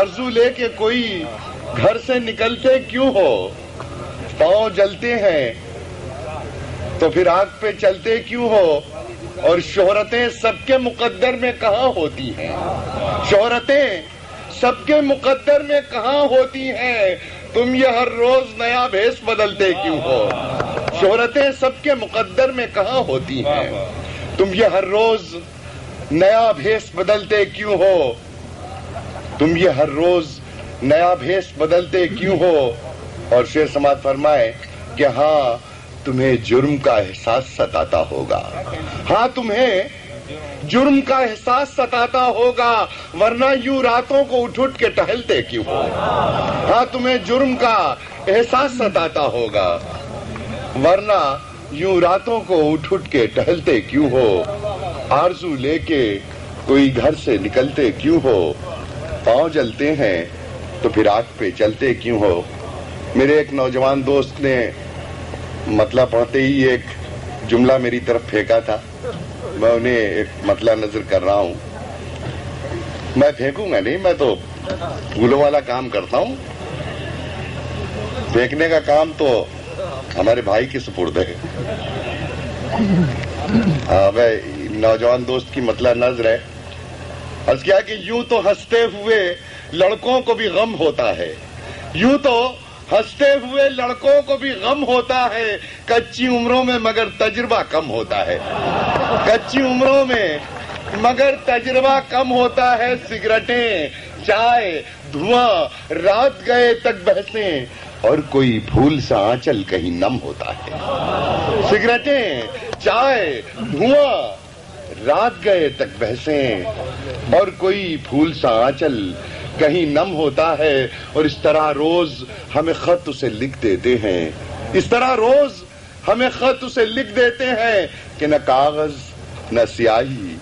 آرزو لے کے کوئی گھر سے نکلتے کیوں ہو؟ پاؤں جلتے ہیں تو پھر آگ پہ چلتے کیوں ہو؟ اور شہرتیں سب کے مقدر میں کہاں ہوتی ہیں؟ شہرتیں سب کے مقدر میں کہاں ہوتی ہیں؟ تم یہ ہر روز نیا بھیس بدلتے کیوں ہو؟ شہرتیں سب کے مقدر میں کہاں ہوتی ہیں؟ تم یہ ہر روز نیا بھیس بدلتے کیوں ہو؟ تم یہ ہر روز نیا بھیس بدلتے کیوں ہو؟ اور شعر سماعت فرمائے کہ ہاں تمہیں جرم کا احساس ستاتا ہوگا، ہاں تمہیں جرم کا احساس ستاتا ہوگا، ورنہ یوں راتوں کو اٹھ اٹھ کے ٹہلتے کیوں ہو؟ ہاں تمہیں جرم کا احساس ستاتا ہوگا، ورنہ یوں راتوں کو اٹھ اٹھ کے ٹہلتے کیوں ہو؟ آرزو لے کے کوئی گھر سے نکلتے کیوں ہو؟ پاؤں جلتے ہیں تو پھر آگ پہ چلتے کیوں ہو؟ میرے ایک نوجوان دوست نے مطلع پڑھتے ہی ایک جملہ میری طرف پھینکا تھا، میں انہیں ایک مطلع نظر کر رہا ہوں. میں پھینکوں گا نہیں، میں تو پھولوں والا کام کرتا ہوں، پھینکنے کا کام تو ہمارے بھائی کی سپرد ہے. میں نوجوان دوست کی مطلع نظر ہے. عرض کیا کہ یوں تو ہنستے ہوئے لڑکوں کو بھی غم ہوتا ہے، یوں تو ہنستے ہوئے لڑکوں کو بھی غم ہوتا ہے، کچی عمروں میں مگر تجربہ کم ہوتا ہے، کچی عمروں میں مگر تجربہ کم ہوتا ہے. سگریٹیں، چائے، دھواں، رات گئے تک بحثیں، اور کوئی پھول سا آنچل کہیں نم ہوتا ہے. سگریٹیں، چائے، دھواں، رات گئے تک بحثیں، اور کوئی پھول سا آنچل کہیں نم ہوتا ہے. اور اس طرح روز ہمیں خط اسے لکھ دیتے ہیں، اس طرح روز ہمیں خط اسے لکھ دیتے ہیں کہ نہ کاغذ نہ سیاہی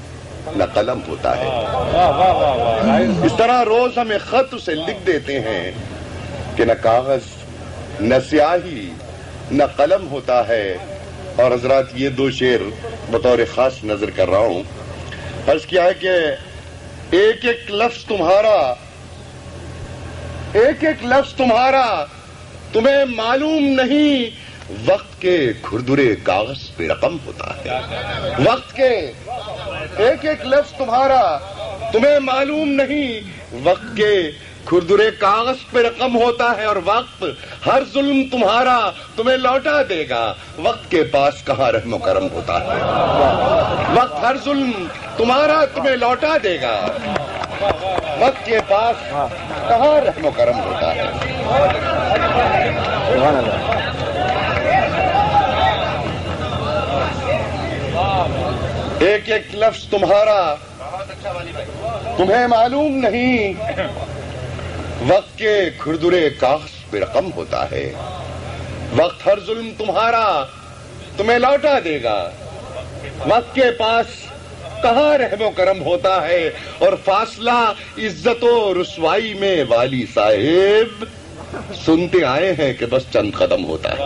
نہ قلم ہوتا ہے. اس طرح روز ہمیں خط اسے لکھ دیتے ہیں کہ نہ کاغذ نہ سیاہی نہ قلم ہوتا ہے. اور حضرات یہ دو شعر بطور خاص نظر کر رہا ہوں. عرض کیا ہے کہ ایک ایک لفظ تمہارا، ایک ایک لفظ تمہارا تمہیں معلوم نہیں، وقت کے کھردرے کاغذ پہ رقم ہوتا ہے. وقت کے ایک ایک لفظ تمہارا تمہیں معلوم نہیں، وقت کے کھردرے کاغذ پہ رقم ہوتا ہے. اور وقت ہر ظلم تمہارا تمہیں لوٹا دے گا، وقت کے پاس کہاں رحم و کرم ہوتا ہے. وقت ہر ظلم تمہارا تمہیں لوٹا دے گا، وقت کے پاس کہاں رحم و کرم ہوتا ہے. ایک ایک لفظ تمہارا تمہیں معلوم نہیں، وقت کے کھردرے کاغذ پہ رقم ہوتا ہے. وقت ہر ظلم تمہارا تمہیں لوٹا دے گا، وقت کے پاس کہاں رحم و کرم ہوتا ہے. اور فاصلہ عزت و رسوائی میں والی صاحب سنتے آئے ہیں کہ بس چند قدم ہوتا ہے.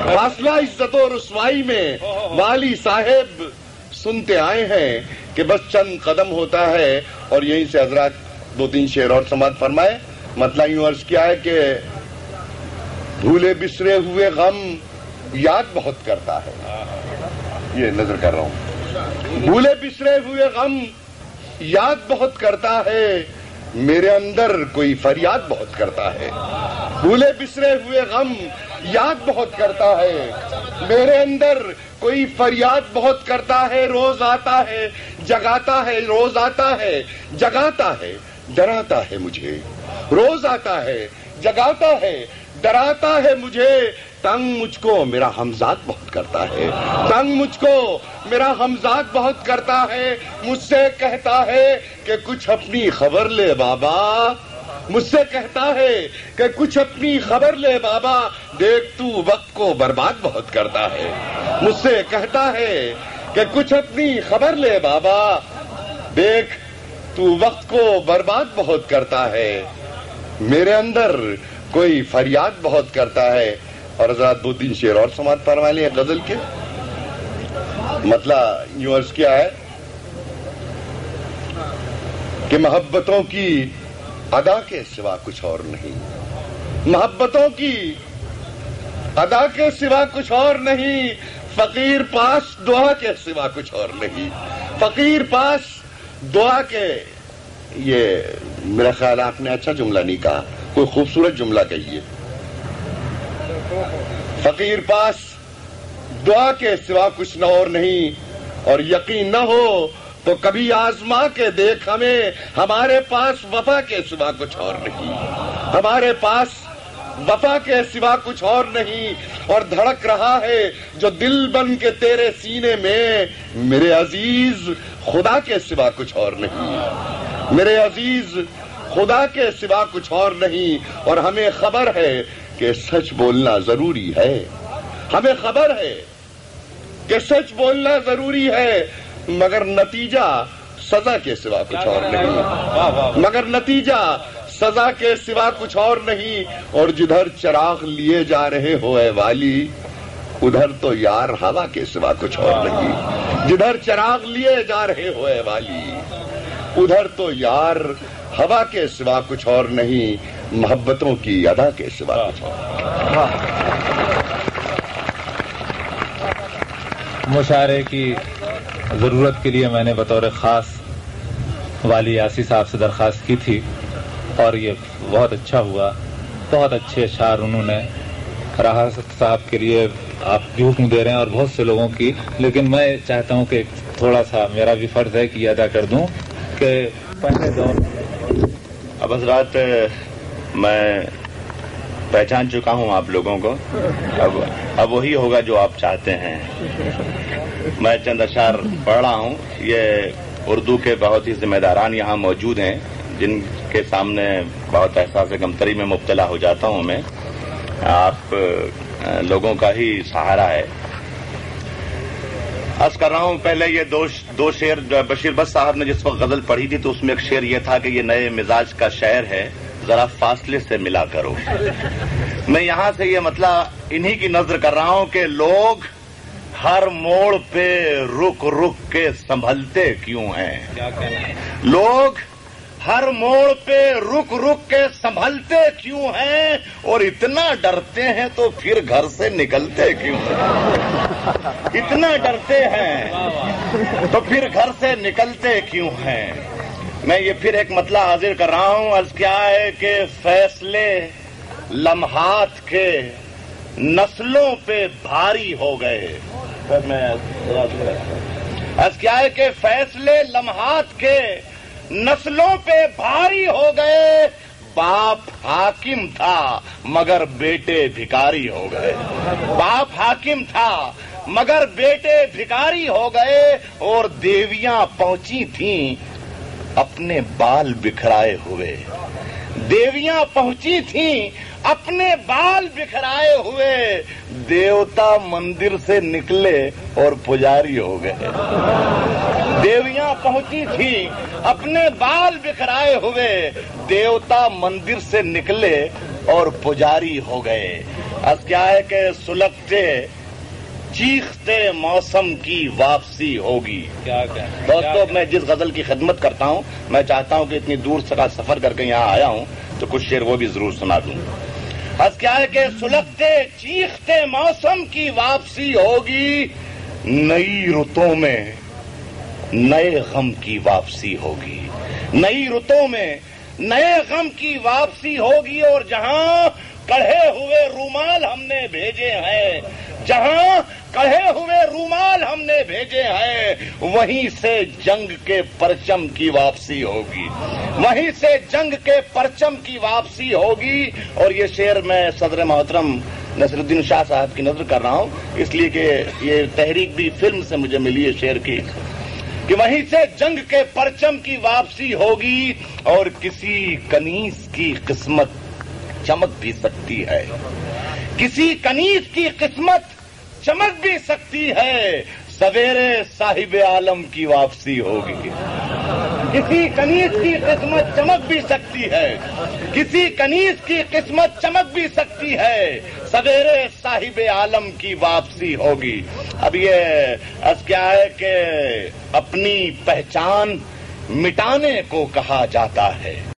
فاصلہ عزت و رسوائی میں والی صاحب سنتے آئے ہیں کہ بس چند قدم ہوتا ہے. اور یہیں سے حضرات دو تین شعر اور سماعت فرمائے. مطلب یوں عرض کیا ہے کہ بھولے بسرے ہوئے غم یاد بہت کرتا ہے. یہ نظر کر رہا ہوں. بھولے بسرے ہوئے غم یاد بہت کرتا ہے، میرے اندر کوئی فریاد بہت کرتا ہے. بھولے بسرے ہوئے غم یاد بہت کرتا ہے، میرے اندر کوئی فریاد بہت کرتا ہے. روز آتا ہے جگاتا ہے، روز آتا ہے جگاتا ہے، ڈراتا ہے مجھے. روز آتا ہے جگاتا ہے، ڈراتا ہے مجھے. تنگ مجھ کو میرا ہمزاد بہت کرتا ہے، تنگ مجھ کو میرا ہمزاد بہت کرتا ہے. مجھ سے کہتا ہے کہ کچھ اپنی خبر لے بابا، مجھ سے کہتا ہے کہ کچھ اپنی خبر لے بابا. دیکھ تو وقت کو برباد بہت کرتا ہے. مجھ سے کہتا ہے کہ کچھ اپنی خبر لے بابا. دیکھ تو وقت کو برباد بہت کرتا ہے، میرے اندر کوئی فریاد بہت کرتا ہے. اور حضرات دو تین شعر اور سماعت فرما لیں غزل کے. مطلب یوں عرض کیا ہے کہ محبتوں کی ادا کے سوا کچھ اور نہیں، محبتوں کی ادا کے سوا کچھ اور نہیں، فقیر پاس دعا کے سوا کچھ اور نہیں، فقیر پاس دعا کے. یہ میرا خیال آپ نے اچھا جملہ نہیں کہا، کوئی خوبصورت جملہ کہیے. فقیر پاس دعا کے سوا کچھ نہ اور نہیں، اور یقین نہ ہو تو کبھی آزما کے دیکھ ہمیں، ہمارے پاس وفا کے سوا کچھ اور نہیں، ہمارے پاس وفا کے سوا کچھ اور نہیں. اور دھڑک رہا ہے جو دل بن کے تیرے سینے میں، میرے عزیز خدا کے سوا کچھ اور نہیں، میرے عزیز خدا کے سوا کچھ اور نہیں. اور ہمیں خبر ہے کہ سچ بولنا ضروری ہے، ہمیں خبر ہے کہ سچ بولنا ضروری ہے، مگر نتیجہ سزا کے سوا کچھ اور نہیں، مگر نتیجہ سزا کے سوا کچھ اور نہیں. اور جدھر چراغ لیے جا رہے ہو اے والی، ادھر تو یار ہوا کے سوا کچھ اور نہیں، جدھر چراغ لیے جا رہے ہو اے والی، ادھر تو یار ہوا کے سوا کچھ اور نہیں، محبتوں کی ادا کے سوا کچھ اور. مشاعرے کی ضرورت کے لیے میں نے بطور خاص والی یاسی صاحب سے درخواست کی تھی، اور یہ بہت اچھا ہوا. بہت اچھے اشعار انہوں نے. راحت صاحب کے لیے آپ بھی حکم دے رہے ہیں اور بہت سے لوگوں کی، لیکن میں چاہتا ہوں کہ تھوڑا سا میرا بھی فرض ہے کہ یہ ادا کر دوں کہ پہلے دور. اب حضرات میں پہچان چکا ہوں آپ لوگوں کو، اب وہی ہوگا جو آپ چاہتے ہیں. میں چند اشعار پڑھ رہا ہوں. یہ اردو کے بہت ہی ذمہ داران یہاں موجود ہیں، جن کے سامنے بہت احساس کمتری میں مبتلا ہو جاتا ہوں میں. آپ لوگوں کا ہی سہارا ہے. عرض کر رہا ہوں پہلے یہ دو شعر بشیر بٹ صاحب نے جس وقت غزل پڑھی تھی تو اس میں ایک شعر یہ تھا کہ یہ نئے مزاج کا شعر ہے، ذرا فاصلے سے ملا کرو. میں یہاں سے یہ مطلب انہی کی نظر کر رہا ہوں کہ لوگ ہر موڑ پہ رک رک کے سنبھلتے کیوں ہیں، لوگ ہر موڑ پہ رک رک کے سنبھلتے کیوں ہیں، اور اتنا ڈرتے ہیں تو پھر گھر سے نکلتے کیوں ہیں، اتنا ڈرتے ہیں تو پھر گھر سے نکلتے کیوں ہیں. میں یہ پھر ایک مطلب حاضر کر رہا ہوں. عرض کیا ہے کہ فیصلے لمحات کے نسلوں پہ بھاری ہو گئے. عرض کیا ہے کہ فیصلے لمحات کے نسلوں پہ بھاری ہو گئے، باپ حاکم تھا مگر بیٹے بھکاری ہو گئے، باپ حاکم تھا مگر بیٹے بھکاری ہو گئے، اور دیویاں پہنچی تھیں اپنے بال بکھرائے ہوئے، دیویاں پہنچی تھیں اپنے بال بکھرائے ہوئے، دیوتا مندر سے نکلے اور پجاری ہو گئے، دیویاں پہنچی تھیں اپنے بال بکھرائے ہوئے، دیوتا مندر سے نکلے اور پجاری ہو گئے. اب کیا ہے کہ سلگتے چیختے موسم کی واپسی ہوگی. دوستو میں جس غزل کی خدمت کرتا ہوں میں چاہتا ہوں کہ اتنی دور سے سفر کر کے یہاں آیا ہوں تو کچھ شعر وہ بھی ضرور سنا دوں. اب کیا ہے کہ سلگتے چیختے موسم کی واپسی ہوگی، نئی رتوں میں نئے غم کی واپسی ہوگی، نئی رتوں میں نئے غم کی واپسی ہوگی. اور جہاں کڑھے ہوئے رومال ہم نے بھیجے ہیں، جہاں کڑھے ہوئے رومال ہم نے بھیجے ہیں، وہیں سے جنگ کے پرچم کی واپسی ہوگی، وہیں سے جنگ کے پرچم کی واپسی ہوگی. اور یہ شعر میں صدر محترم نصر الدین شاہ صاحب کی نظر کر رہا ہوں، اس لیے کہ یہ تحریک بھی فلم سے مجھے ملی ہے شعر کی، کہ وہیں سے جنگ کے پرچم کی واپسی ہوگی. اور کسی کنیز کی قسمت چمک بھی سکتی ہے، کسی کنیز کی قسمت چمک بھی سکتی ہے، سویرے صاحب عالم کی واپسی ہوگی. کسی کنیز کی قسمت چمک بھی سکتی ہے، کسی کنیز کی قسمت چمک بھی سکتی ہے، سویرے صاحب عالم کی واپسی ہوگی. اب یہ کیا ہے کہ اپنی پہچان مٹانے کو کہا جاتا ہے.